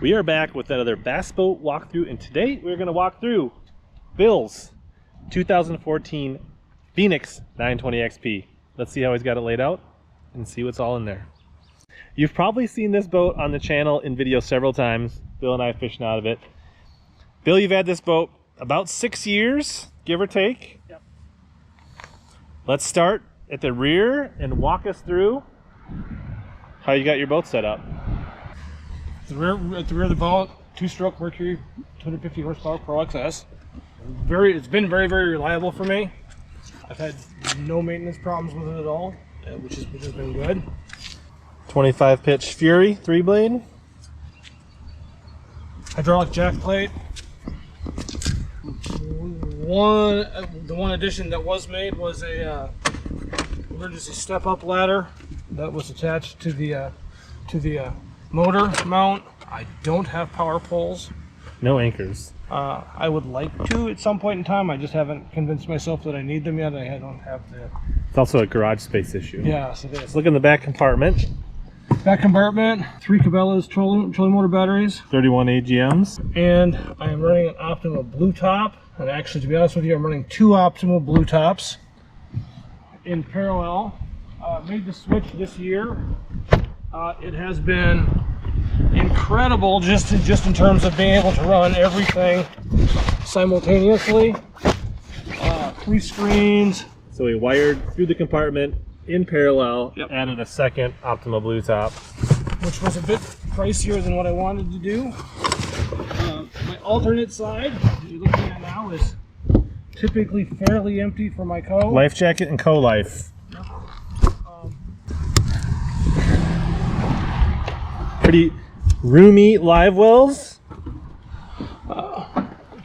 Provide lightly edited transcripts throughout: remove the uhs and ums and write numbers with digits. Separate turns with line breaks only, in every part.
We are back with another bass boat walkthrough, and today we're going to walk through Bill's 2014 Phoenix 920 XP. Let's see how he's got it laid out and see what's all in there. You've probably seen this boat on the channel in video several times. Bill and I fishing out of it. Bill, you've had this boat about 6 years, give or take.
Yep.
Let's start at the rear and walk us through how you got your boat set up.
At the rear of the boat, 2-stroke Mercury 250 horsepower Pro XS. It's been very, very reliable for me. I've had no maintenance problems with it at all, which has been good.
25 pitch Fury 3-blade.
Hydraulic jack plate. The one addition that was made was a emergency step-up ladder that was attached to the motor mount. I don't have power poles.
No anchors.
I would like to at some point in time. I just haven't convinced myself that I need them yet. I don't have the...
It's also a garage space issue.
Yes, it is.
Let's look in the back compartment.
Back compartment, 3 Cabela's trolling motor batteries.
31 AGMs.
And I am running an Optima blue top. And actually, to be honest with you, I'm running 2 Optima blue tops in parallel. Made the switch this year. It has been incredible just in terms of being able to run everything simultaneously. 3 screens.
So we wired through the compartment in parallel,
Yep.
Added a second Optima blue top.
Which was a bit pricier than what I wanted to do. My alternate side that you're looking at now is typically fairly empty for my co.
Life jacket and co-life. Pretty roomy live wells.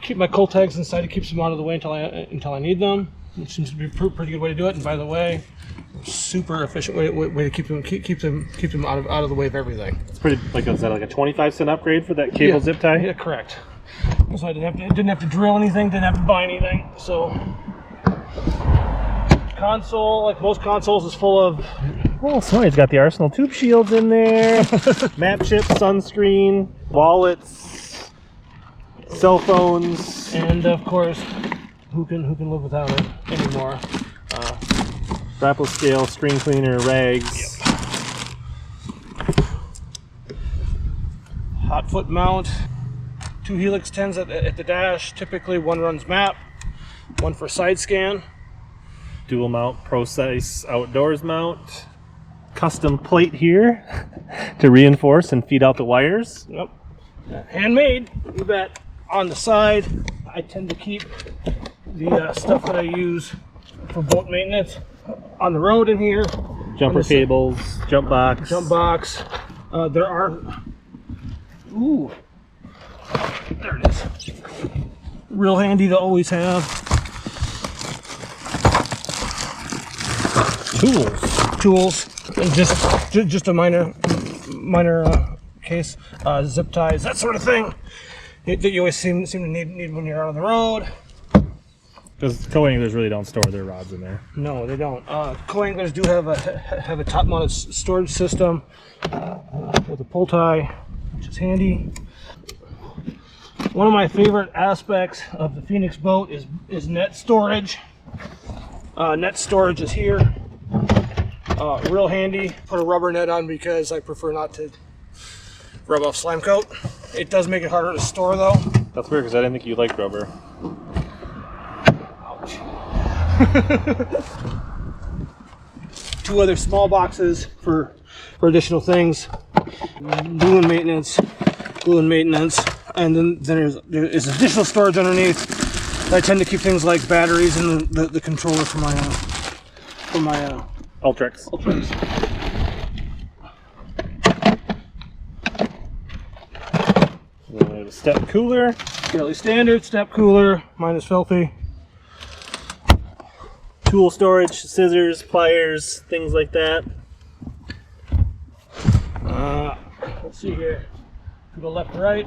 Keep my cold tags inside. It keeps them out of the way until I need them. It seems to be a pretty good way to do it. And by the way, super efficient way to keep them out of the way of everything.
It's pretty, like, is that like a 25-cent upgrade for that cable zip tie?
Yeah, correct. So I didn't have to drill anything, didn't have to buy anything. So console, like most consoles, is full of...
Oh, somebody's got the Arsenal tube shields in there. Map chip, sunscreen, wallets, cell phones,
and of course, who can live without it anymore?
grapple scale, screen cleaner, rags.
Yep. Hot foot mount. 2 Helix 10s at the dash. Typically, one runs map, one for side scan.
Dual mount, ProXP outdoors mount. Custom plate here to reinforce and feed out the wires.
Yep. Handmade, you bet. On the side, I tend to keep the stuff that I use for boat maintenance on the road in here.
Jumper cables, jump box.
Jump box. There are... Ooh. There it is. Real handy to always have. Tools. And just a minor case, zip ties, that sort of thing that you always seem to need when you're out on the road.
Because co-anglers really don't store their rods in there.
No, they don't. Co-anglers do have a top-mounted storage system with a pull tie, which is handy. One of my favorite aspects of the Phoenix boat is net storage. Net storage is here. Real handy. Put a rubber net on because I prefer not to rub off slime coat. It does make it harder to store though.
That's weird because I didn't think you liked rubber.
Ouch. 2 other small boxes for additional things. Glue and maintenance, and then there's additional storage underneath. I tend to keep things like batteries and the controller for my
Ultrex. Then we have a step cooler.
Fairly standard step cooler. Mine is filthy.
Tool storage, scissors, pliers, things like that.
Let's see here. To the left, right.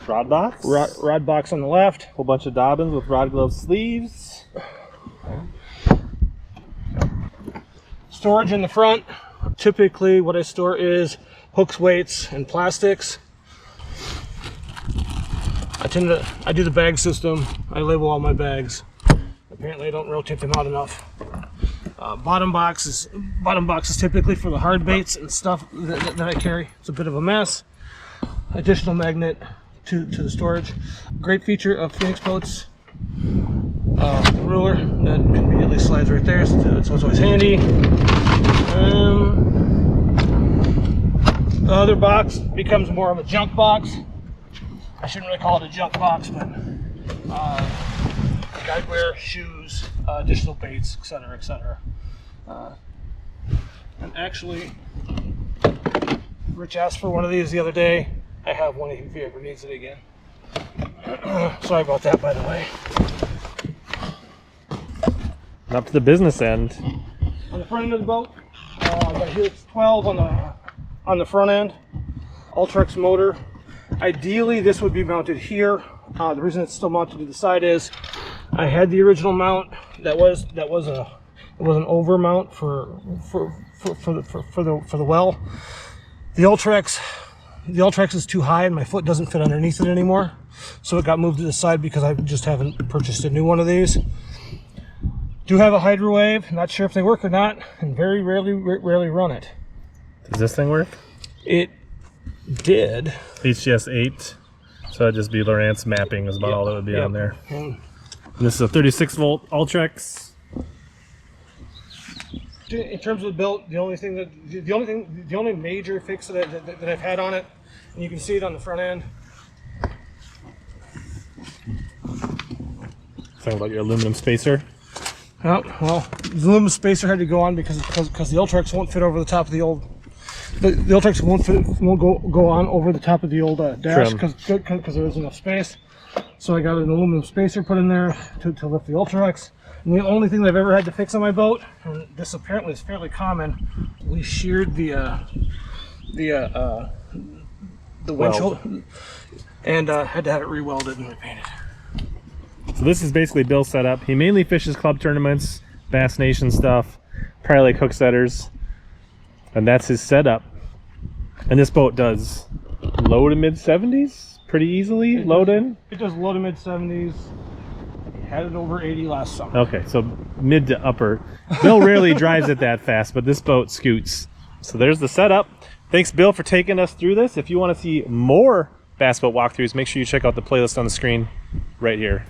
Rod box.
Rod box on the left.
Whole bunch of Dobbins with rod glove sleeves.
Storage in the front. Typically what I store is hooks, weights, and plastics. I do the bag system. I label all my bags. Apparently I don't rotate them out enough. Bottom box is typically for the hard baits and stuff that I carry. It's a bit of a mess. Additional magnet to the storage. Great feature of Phoenix boats. Ruler that conveniently slides right there, so it's always handy. The other box becomes more of a junk box. I shouldn't really call it a junk box, but guideware, shoes, additional baits, etc., etc. And actually, Rich asked for one of these the other day. I have one if he ever needs it again. Sorry about that, by the way.
And up to the business end.
On the front end of the boat, I've got Helix 12 on the front end. Ultrex motor. Ideally, this would be mounted here. The reason it's still mounted to the side is I had the original mount that was an over mount for the well. The Ultrex is too high and my foot doesn't fit underneath it anymore, so it got moved to the side because I just haven't purchased a new one of these. Do have a Hydrowave. Not sure if they work or not, and very rarely run it.
Does this thing work?
It did.
HGS 8. So it'd just be Lowrance mapping is about all that would be on there.
And
this is a 36 volt Ultrex.
in terms of the build, the only major fix that I've had on it, and you can see it on the front end.
Talking about your aluminum spacer.
Oh, well, the aluminum spacer had to go on because the Ultrex won't fit over the top of the old. The Ultrex won't go on over the top of the old dash because there isn't enough space. So I got an aluminum spacer put in there to lift the Ultrex. And the only thing that I've ever had to fix on my boat, and this apparently is fairly common, we sheared the windshield and had to have it re-welded and repainted.
So this is basically Bill's setup. He mainly fishes club tournaments, Bass Nation stuff, Prior Lake hook setters, and that's his setup. And this boat does low to mid 70s pretty easily. Load in.
It does low to mid 70s. Had it over 80 last summer.
Okay, so mid to upper. Bill rarely drives it that fast, but this boat scoots. So there's the setup. Thanks, Bill, for taking us through this. If you want to see more bass boat walkthroughs, make sure you check out the playlist on the screen right here.